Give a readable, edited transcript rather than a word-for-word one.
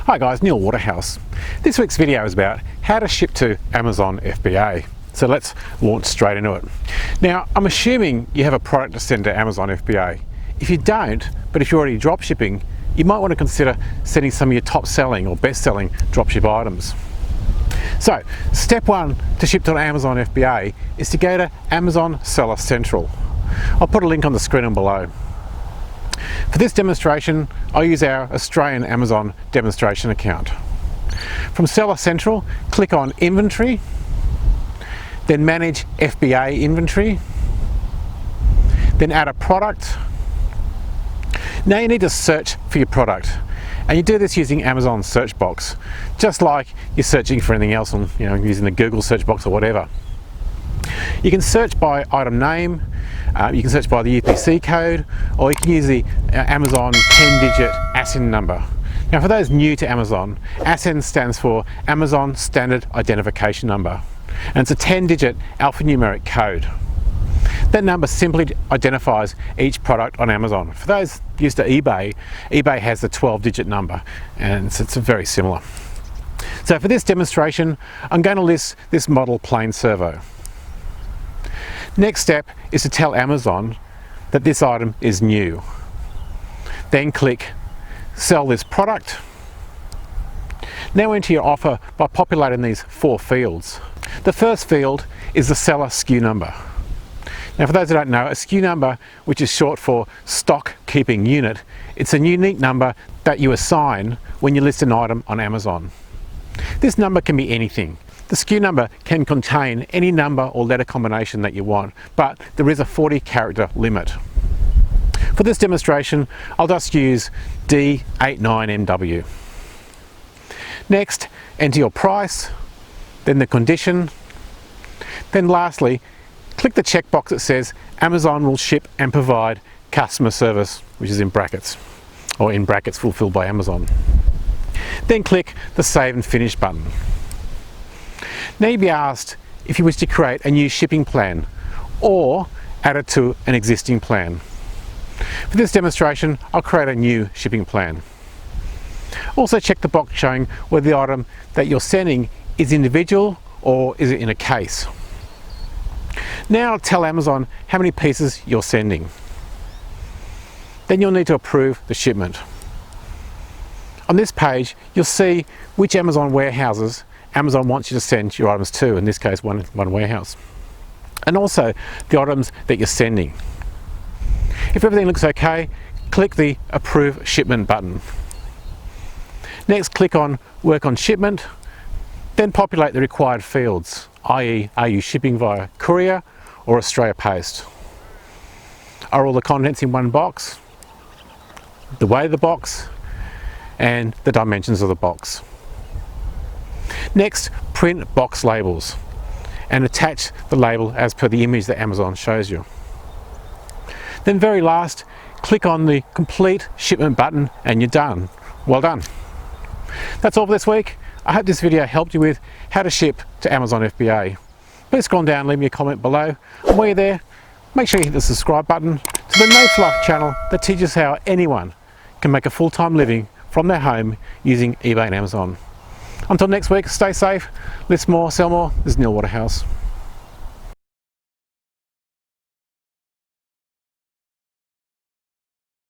Hi guys, Neil Waterhouse. This week's video is about how to ship to Amazon FBA. So let's launch straight into it. Now, I'm assuming you have a product to send to Amazon FBA. If you don't, but if you're already dropshipping, you might want to consider sending some of your top selling or best selling dropship items. So, step one to ship to Amazon FBA is to go to Amazon Seller Central. I'll put a link on the screen and below. For this demonstration, I'll use our Australian Amazon demonstration account. From Seller Central, click on Inventory, then Manage FBA Inventory, then add a product. Now you need to search for your product, and you do this using Amazon search box, just like you're searching for anything else on, using the Google search box or whatever. You can search by item name, you can search by the UPC code, or you can use the Amazon 10-digit ASIN number. Now for those new to Amazon, ASIN stands for Amazon Standard Identification Number, and it's a 10-digit alphanumeric code. That number simply identifies each product on Amazon. For those used to eBay, eBay has the 12-digit number, and it's very similar. So for this demonstration, I'm going to list this model plain servo. Next step is to tell Amazon that this item is new. Then click Sell this product. Now enter your offer by populating these 4 fields. The first field is the seller SKU number. Now for those who don't know, a SKU number, which is short for Stock Keeping Unit, it's a unique number that you assign when you list an item on Amazon. This number can be anything. The SKU number can contain any number or letter combination that you want, but there is a 40-character limit. For this demonstration, I'll just use D89MW. Next, enter your price, then the condition, then lastly, click the checkbox that says Amazon will ship and provide customer service, which is in brackets, or in brackets fulfilled by Amazon. Then click the Save and Finish button. Now you'll be asked if you wish to create a new shipping plan or add it to an existing plan. For this demonstration, I'll create a new shipping plan. Also check the box showing whether the item that you're sending is individual or is it in a case. Now tell Amazon how many pieces you're sending. Then you'll need to approve the shipment. On this page, you'll see which Amazon warehouses Amazon wants you to send your items to, in this case one warehouse, and also the items that you're sending. If everything looks okay, click the Approve Shipment button. Next, click on Work on Shipment, then populate the required fields, i.e. are you shipping via courier or Australia Post? Are all the contents in one box, the weight of the box, and the dimensions of the box. Next, print box labels and attach the label as per the image that Amazon shows you. Then very last, click on the Complete Shipment button and you're done. Well done. That's all for this week. I hope this video helped you with how to ship to Amazon FBA. Please scroll down and leave me a comment below. And while you're there, make sure you hit the subscribe button to the No Fluff channel that teaches how anyone can make a full-time living from their home using eBay and Amazon. Until next week, stay safe, list more, sell more. This is Neil Waterhouse.